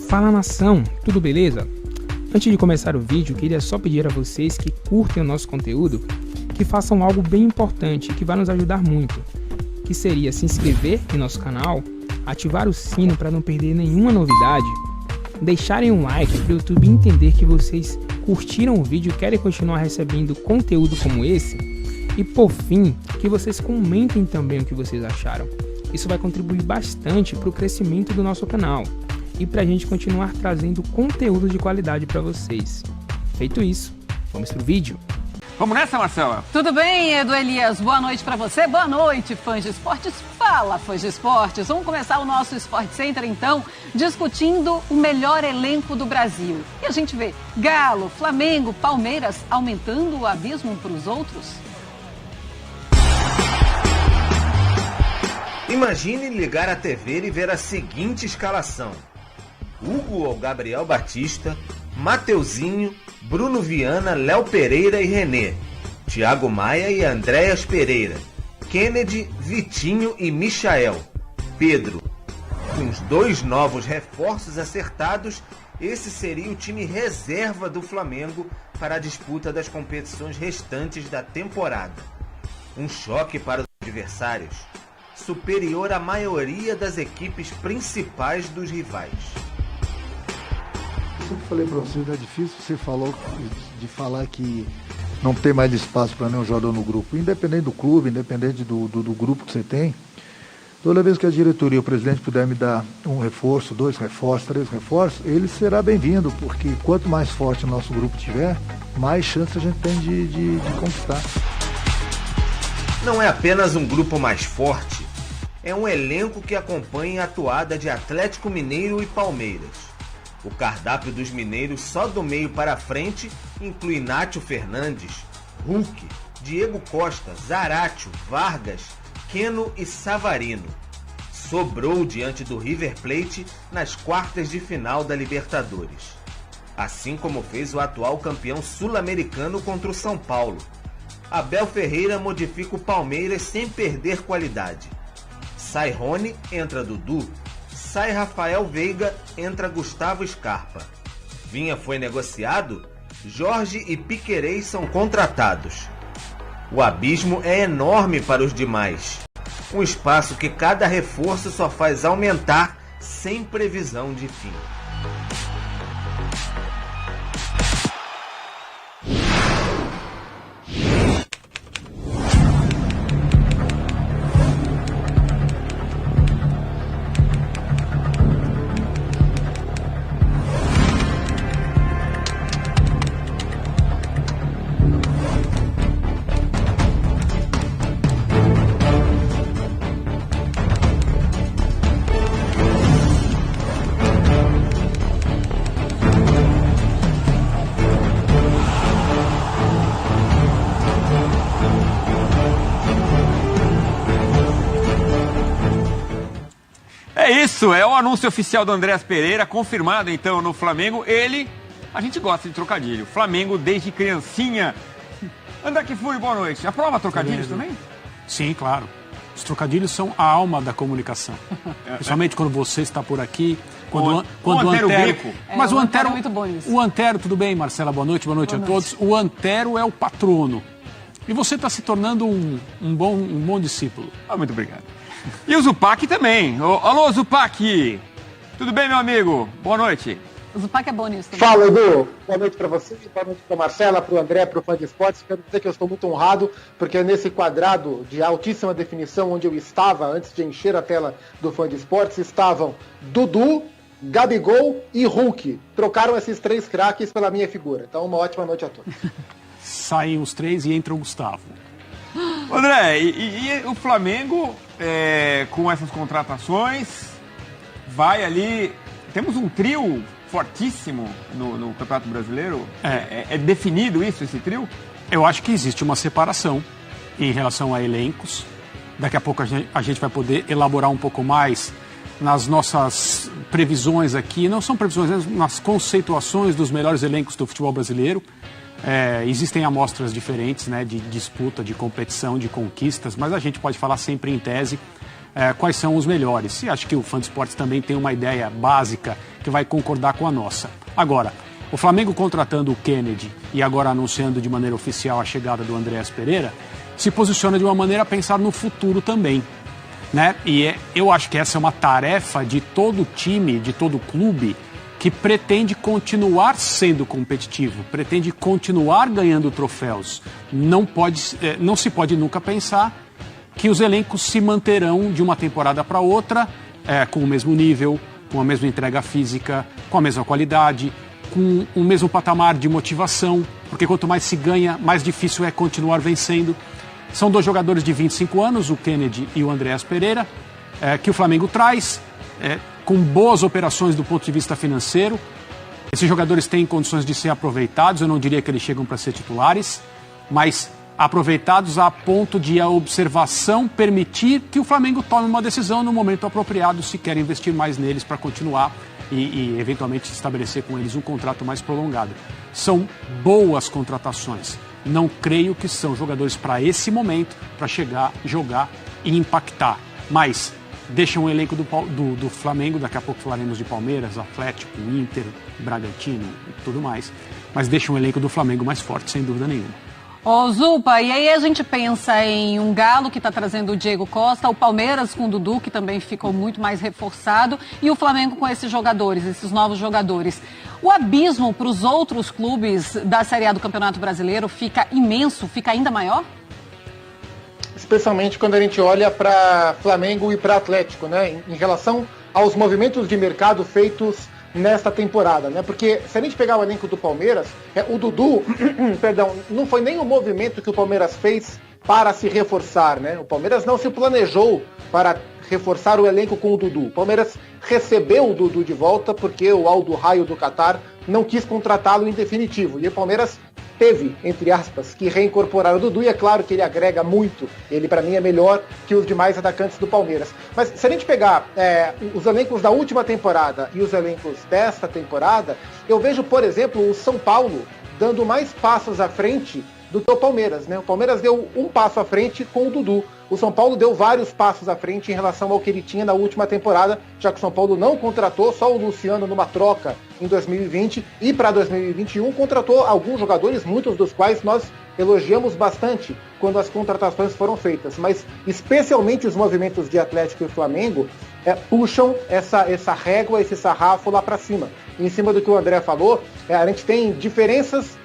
Fala nação, tudo beleza? Antes de começar o vídeo, queria só pedir a vocês que curtem o nosso conteúdo, que façam algo bem importante que vai nos ajudar muito, que seria se inscrever em nosso canal, ativar o sino para não perder nenhuma novidade, deixarem um like para o YouTube entender que vocês curtiram o vídeo e querem continuar recebendo conteúdo como esse, e por fim, que vocês comentem também o que vocês acharam. Isso vai contribuir bastante para o crescimento do nosso canal e para a gente continuar trazendo conteúdo de qualidade para vocês. Feito isso, vamos pro vídeo. Vamos nessa, Marcela? Tudo bem, Edu Elias? Boa noite para você. Boa noite, fãs de esportes. Fala, fãs de esportes. Vamos começar o nosso Sport Center, então, discutindo o melhor elenco do Brasil. E a gente vê Galo, Flamengo, Palmeiras aumentando o abismo para os outros? Imagine ligar a TV e ver a seguinte escalação: Hugo ou Gabriel Batista, Mateuzinho, Bruno Viana, Léo Pereira e René, Thiago Maia e Andréas Pereira, Kennedy, Vitinho e Michael, Pedro. Com os dois novos reforços acertados, esse seria o time reserva do Flamengo para a disputa das competições restantes da temporada. Um choque para os adversários, superior à maioria das equipes principais dos rivais. Eu sempre falei para vocês, é difícil você falar que não tem mais espaço para nenhum jogador no grupo, independente do clube, independente do grupo que você tem. Toda vez que a diretoria, o presidente puder me dar um reforço, 2 reforços, 3 reforços, ele será bem-vindo, porque quanto mais forte o nosso grupo tiver, mais chance a gente tem de conquistar. Não é apenas um grupo mais forte, é um elenco que acompanha a atuada de Atlético Mineiro e Palmeiras. O cardápio dos mineiros só do meio para frente inclui Nátio Fernandes, Hulk, Diego Costa, Zaratio, Vargas, Keno e Savarino. Sobrou diante do River Plate nas quartas de final da Libertadores. Assim como fez o atual campeão sul-americano contra o São Paulo. Abel Ferreira modifica o Palmeiras sem perder qualidade. Sai Rony, entra Dudu. Sai Rafael Veiga, entra Gustavo Scarpa. Vinha foi negociado, Jorge e Piquerez são contratados. O abismo é enorme para os demais. Um espaço que cada reforço só faz aumentar sem previsão de fim. É isso, é o anúncio oficial do Andréas Pereira, confirmado então no Flamengo. Ele, a gente gosta de trocadilho, Flamengo desde criancinha. André Kfouri, boa noite. Aprova trocadilhos também? Sim, claro. Os trocadilhos são a alma da comunicação. Principalmente quando você está por aqui, quando o Antero... Mas o Antero é muito bom nisso. O Antero, tudo bem, Marcela? Boa noite a todos. O Antero é o patrono. E você está se tornando um bom discípulo. Muito obrigado. E o Zupac também. Alô, Zupac! Tudo bem, meu amigo? Boa noite. O Zupac é bom nisso também. Fala, Edu. Boa noite para você, boa noite para Marcela, para o André, para o Fã de Esportes. Quero dizer que eu estou muito honrado, porque é nesse quadrado de altíssima definição onde eu estava, antes de encher a tela do Fã de Esportes, estavam Dudu, Gabigol e Hulk. Trocaram esses 3 craques pela minha figura. Então, uma ótima noite a todos. Saem os 3 e entra o Gustavo. André, e o Flamengo, com essas contratações, vai ali... Temos um trio fortíssimo no Campeonato Brasileiro. É definido isso, esse trio? Eu acho que existe uma separação em relação a elencos. Daqui a pouco a gente vai poder elaborar um pouco mais nas nossas previsões aqui. Não são previsões, nas conceituações dos melhores elencos do futebol brasileiro. Existem amostras diferentes, né, de disputa, de competição, de conquistas, mas a gente pode falar sempre em tese quais são os melhores. E acho que o Fã de Esportes também tem uma ideia básica que vai concordar com a nossa. Agora, o Flamengo contratando o Kennedy e agora anunciando de maneira oficial a chegada do Andréas Pereira, se posiciona de uma maneira a pensar no futuro também, né? E eu acho que essa é uma tarefa de todo time, de todo clube, que pretende continuar sendo competitivo, pretende continuar ganhando troféus. Não se pode nunca pensar que os elencos se manterão de uma temporada para outra com o mesmo nível, com a mesma entrega física, com a mesma qualidade, com o mesmo patamar de motivação, porque quanto mais se ganha, mais difícil é continuar vencendo. São 2 jogadores de 25 anos, o Kennedy e o Andréas Pereira, que o Flamengo traz, com boas operações do ponto de vista financeiro. Esses jogadores têm condições de ser aproveitados, eu não diria que eles chegam para ser titulares, mas aproveitados a ponto de a observação permitir que o Flamengo tome uma decisão no momento apropriado, se quer investir mais neles para continuar e eventualmente estabelecer com eles um contrato mais prolongado. São boas contratações. Não creio que são jogadores para esse momento, para chegar, jogar e impactar. Mas deixam o elenco do Flamengo, daqui a pouco falaremos de Palmeiras, Atlético, Inter, Bragantino e tudo mais, mas deixam o elenco do Flamengo mais forte, sem dúvida nenhuma. Ô Zupa, e aí a gente pensa em um Galo que está trazendo o Diego Costa, o Palmeiras com o Dudu, que também ficou muito mais reforçado, e o Flamengo com esses jogadores, esses novos jogadores. O abismo para os outros clubes da Série A do Campeonato Brasileiro fica imenso, fica ainda maior? Especialmente quando a gente olha para Flamengo e para Atlético, né? Em relação aos movimentos de mercado feitos nesta temporada, né? Porque se a gente pegar o elenco do Palmeiras, o Dudu, perdão, não foi nem o movimento que o Palmeiras fez para se reforçar, né? O Palmeiras não se planejou para reforçar o elenco com o Dudu. O Palmeiras recebeu o Dudu de volta porque o Al Raio do Catar não quis contratá-lo em definitivo. E o Palmeiras teve, entre aspas, que reincorporar o Dudu, e é claro que ele agrega muito. Ele, para mim, é melhor que os demais atacantes do Palmeiras. Mas se a gente pegar os elencos da última temporada e os elencos desta temporada, eu vejo, por exemplo, o São Paulo dando mais passos à frente do que o Palmeiras, né? O Palmeiras deu um passo à frente com o Dudu. O São Paulo deu vários passos à frente em relação ao que ele tinha na última temporada, já que o São Paulo não contratou, só o Luciano numa troca em 2020, e para 2021 contratou alguns jogadores, muitos dos quais nós elogiamos bastante quando as contratações foram feitas, mas especialmente os movimentos de Atlético e Flamengo puxam essa régua, esse sarrafo lá para cima. E em cima do que o André falou, a gente tem diferenças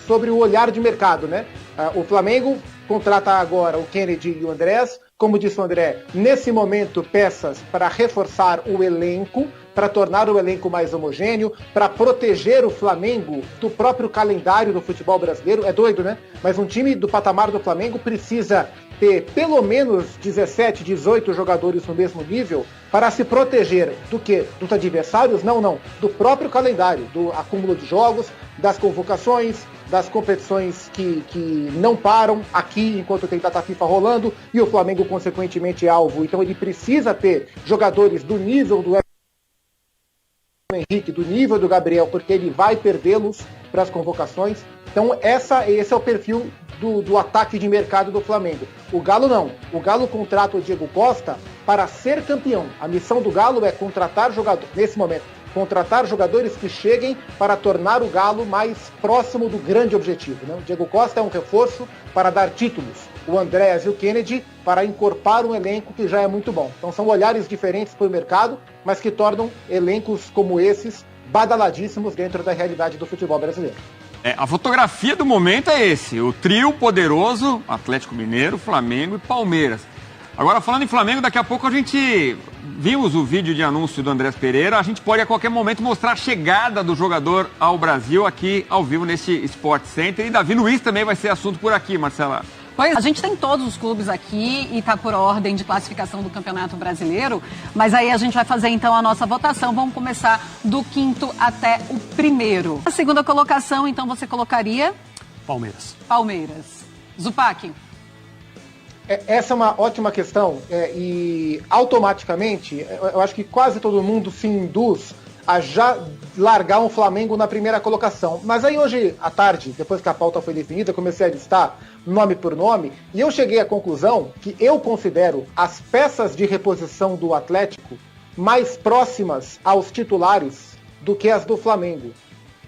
sobre o olhar de mercado, né? O Flamengo contrata agora o Kennedy e o Andréas, como disse o André, nesse momento peças para reforçar o elenco, para tornar o elenco mais homogêneo, para proteger o Flamengo do próprio calendário do futebol brasileiro. É doido, né? Mas um time do patamar do Flamengo precisa ter pelo menos 17, 18 jogadores no mesmo nível para se proteger do quê? Dos adversários? Não. Do próprio calendário, do acúmulo de jogos, das convocações, das competições que não param aqui enquanto tem data FIFA rolando, e o Flamengo consequentemente é alvo. Então ele precisa ter jogadores do nível do Henrique, do nível do Gabriel, porque ele vai perdê-los para as convocações. Então esse é o perfil do ataque de mercado do Flamengo. O Galo não. O Galo contrata o Diego Costa para ser campeão. A missão do Galo é contratar jogadores, nesse momento, contratar jogadores que cheguem para tornar o Galo mais próximo do grande objetivo, né? O Diego Costa é um reforço para dar títulos. O Andréas e o Kennedy para encorpar um elenco que já é muito bom. Então são olhares diferentes para o mercado, mas que tornam elencos como esses badaladíssimos dentro da realidade do futebol brasileiro. A fotografia do momento é esse, o trio poderoso, Atlético Mineiro, Flamengo e Palmeiras. Agora, falando em Flamengo, daqui a pouco a gente vimos o vídeo de anúncio do Andréas Pereira, a gente pode a qualquer momento mostrar a chegada do jogador ao Brasil aqui ao vivo nesse Sport Center, e Davi Luiz também vai ser assunto por aqui, Marcela. Pois, a gente tem todos os clubes aqui e está por ordem de classificação do Campeonato Brasileiro, mas aí a gente vai fazer então a nossa votação. Vamos começar do 5º até o 1º. A segunda colocação, então, você colocaria? Palmeiras. Zupac. Essa é uma ótima questão e automaticamente eu acho que quase todo mundo se induz a já largar um Flamengo na primeira colocação. Mas aí hoje à tarde, depois que a pauta foi definida, eu comecei a listar nome por nome, e eu cheguei à conclusão que eu considero as peças de reposição do Atlético mais próximas aos titulares do que as do Flamengo.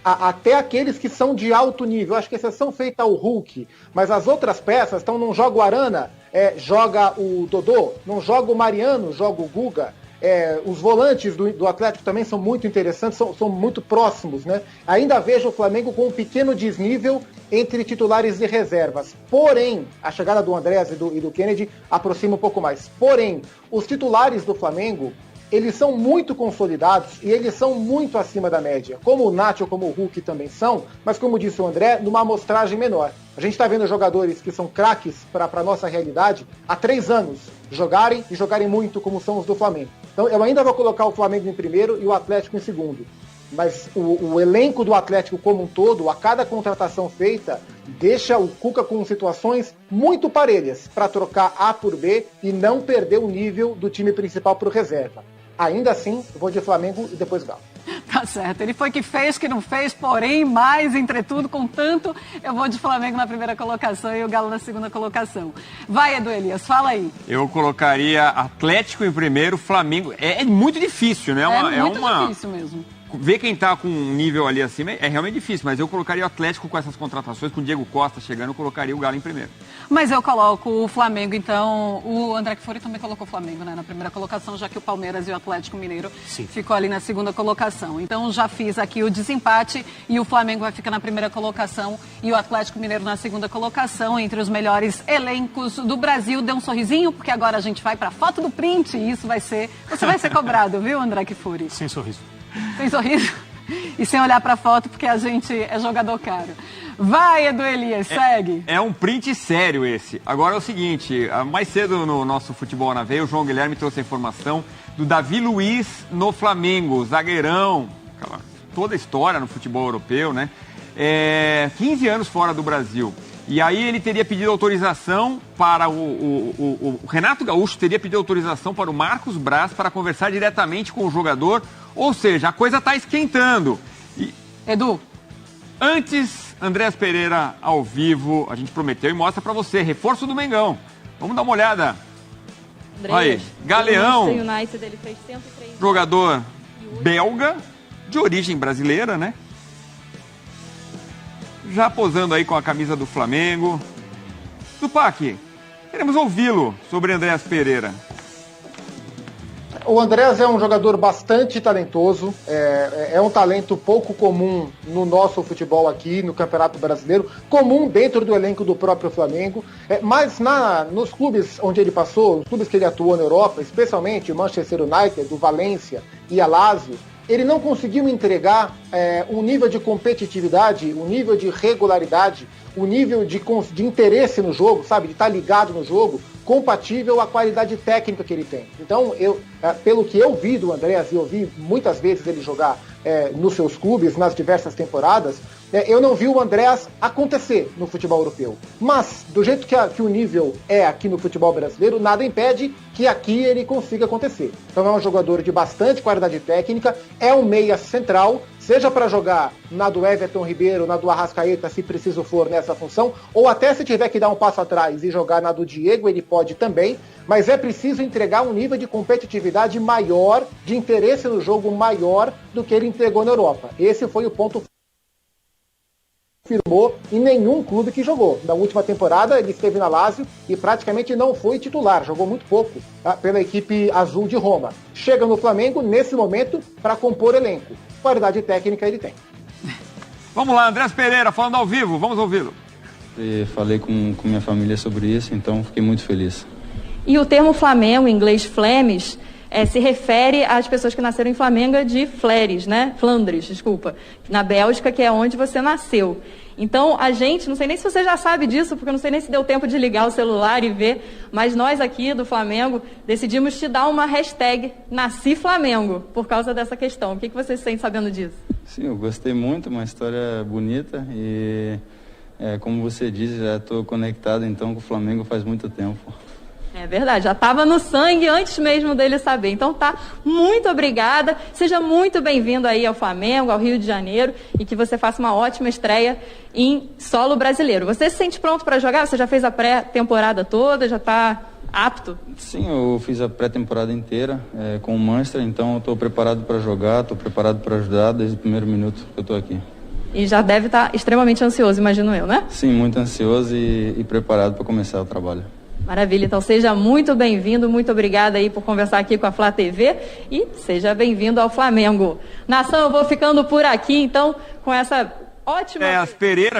Até aqueles que são de alto nível, acho que exceção feita ao Hulk, mas as outras peças, então não joga o Arana, joga o Dodô, não joga o Mariano, joga o Guga. Os volantes do Atlético também são muito interessantes, são muito próximos, né? Ainda vejo o Flamengo com um pequeno desnível entre titulares e reservas. Porém, a chegada do Andrés e do Kennedy aproxima um pouco mais. Porém, os titulares do Flamengo, eles são muito consolidados e eles são muito acima da média. Como o Nacho, como o Hulk também são, mas como disse o André, numa amostragem menor. A gente está vendo jogadores que são craques para a nossa realidade há 3 anos jogarem muito como são os do Flamengo. Então eu ainda vou colocar o Flamengo em primeiro e o Atlético em segundo. Mas o elenco do Atlético como um todo, a cada contratação feita, deixa o Cuca com situações muito parelhas para trocar A por B e não perder o nível do time principal para o reserva. Ainda assim, eu vou de Flamengo e depois Galo. Tá certo, ele foi que fez, que não fez, porém, mais, entretudo, contanto, eu vou de Flamengo na primeira colocação e o Galo na segunda colocação. Vai, Edu Elias, fala aí. Eu colocaria Atlético em primeiro, Flamengo. É muito difícil, né? É muito difícil mesmo. Ver quem tá com um nível ali acima é realmente difícil, mas eu colocaria o Atlético com essas contratações, com o Diego Costa chegando, eu colocaria o Galo em primeiro. Mas eu coloco o Flamengo, então, o André Kfouri também colocou o Flamengo, né, na primeira colocação, já que o Palmeiras e o Atlético Mineiro ficou ali na segunda colocação. Então já fiz aqui o desempate e o Flamengo vai ficar na primeira colocação e o Atlético Mineiro na segunda colocação, entre os melhores elencos do Brasil. Dê um sorrisinho, porque agora a gente vai pra foto do print e isso você vai ser cobrado, viu, André Kfouri? Sem sorriso. Sem sorriso e sem olhar pra foto, porque a gente é jogador caro. Vai, Edu Elias, segue. É um print sério esse. Agora é o seguinte, mais cedo no nosso Futebol na Veia, o João Guilherme trouxe a informação do Davi Luiz no Flamengo, zagueirão, toda a história no futebol europeu, né? 15 anos fora do Brasil. E aí ele teria pedido autorização para o Renato Gaúcho teria pedido autorização para o Marcos Braz para conversar diretamente com o jogador, ou seja, a coisa está esquentando. Edu. Antes, Andrés Pereira ao vivo, a gente prometeu e mostra para você, reforço do Mengão. Vamos dar uma olhada. Aí, Galeão, United, ele fez 103 jogador belga, de origem brasileira, né? Já posando aí com a camisa do Flamengo. Tupac, queremos ouvi-lo sobre Andrés Pereira. O Andrés é um jogador bastante talentoso, é um talento pouco comum no nosso futebol aqui, no Campeonato Brasileiro, comum dentro do elenco do próprio Flamengo, mas nos clubes onde ele passou, os clubes que ele atuou na Europa, especialmente o Manchester United, o Valência e a Lazio, ele não conseguiu entregar um nível de competitividade, um nível de regularidade, um nível de interesse no jogo, sabe, de estar ligado no jogo, compatível à qualidade técnica que ele tem. Então, pelo que eu vi do Andrés, e eu vi muitas vezes ele jogar nos seus clubes, nas diversas temporadas, eu não vi o Andrés acontecer no futebol europeu. Mas, do jeito que o nível é aqui no futebol brasileiro, nada impede que aqui ele consiga acontecer. Então é um jogador de bastante qualidade técnica, é um meia central, seja para jogar na do Everton Ribeiro, na do Arrascaeta, se preciso for nessa função, ou até se tiver que dar um passo atrás e jogar na do Diego, ele pode também, mas é preciso entregar um nível de competitividade maior, de interesse no jogo maior do que ele entregou na Europa. Esse foi o ponto firmou em nenhum clube que jogou. Na última temporada ele esteve na Lazio e praticamente não foi titular, jogou muito pouco pela equipe azul de Roma. Chega no Flamengo nesse momento para compor elenco. Qualidade técnica ele tem. Vamos lá, Andrés Pereira falando ao vivo, vamos ouvi-lo. Falei com minha família sobre isso, então fiquei muito feliz. E o termo Flamengo, em inglês Flemish, se refere às pessoas que nasceram em Flamengo de Flandres, né? Flandres, desculpa. Na Bélgica, que é onde você nasceu. Então, a gente, não sei nem se você já sabe disso, porque eu não sei nem se deu tempo de ligar o celular e ver, mas nós aqui do Flamengo decidimos te dar uma hashtag Nasci Flamengo, por causa dessa questão. O que você se sente sabendo disso? Sim, eu gostei muito, uma história bonita e, como você disse, já estou conectado então com o Flamengo faz muito tempo. É verdade, já estava no sangue antes mesmo dele saber. Então tá, muito obrigada. Seja muito bem-vindo aí ao Flamengo, ao Rio de Janeiro, e que você faça uma ótima estreia em solo brasileiro. Você se sente pronto para jogar? Você já fez a pré-temporada toda? Já está apto? Sim, eu fiz a pré-temporada inteira com o Manchester, então eu estou preparado para jogar, estou preparado para ajudar desde o primeiro minuto que eu estou aqui. E já deve estar extremamente ansioso, imagino eu, né? Sim, muito ansioso e preparado para começar o trabalho. Maravilha, então seja muito bem-vindo, muito obrigada aí por conversar aqui com a Flá TV e seja bem-vindo ao Flamengo. Nação, eu vou ficando por aqui então com essa ótima... As Pereira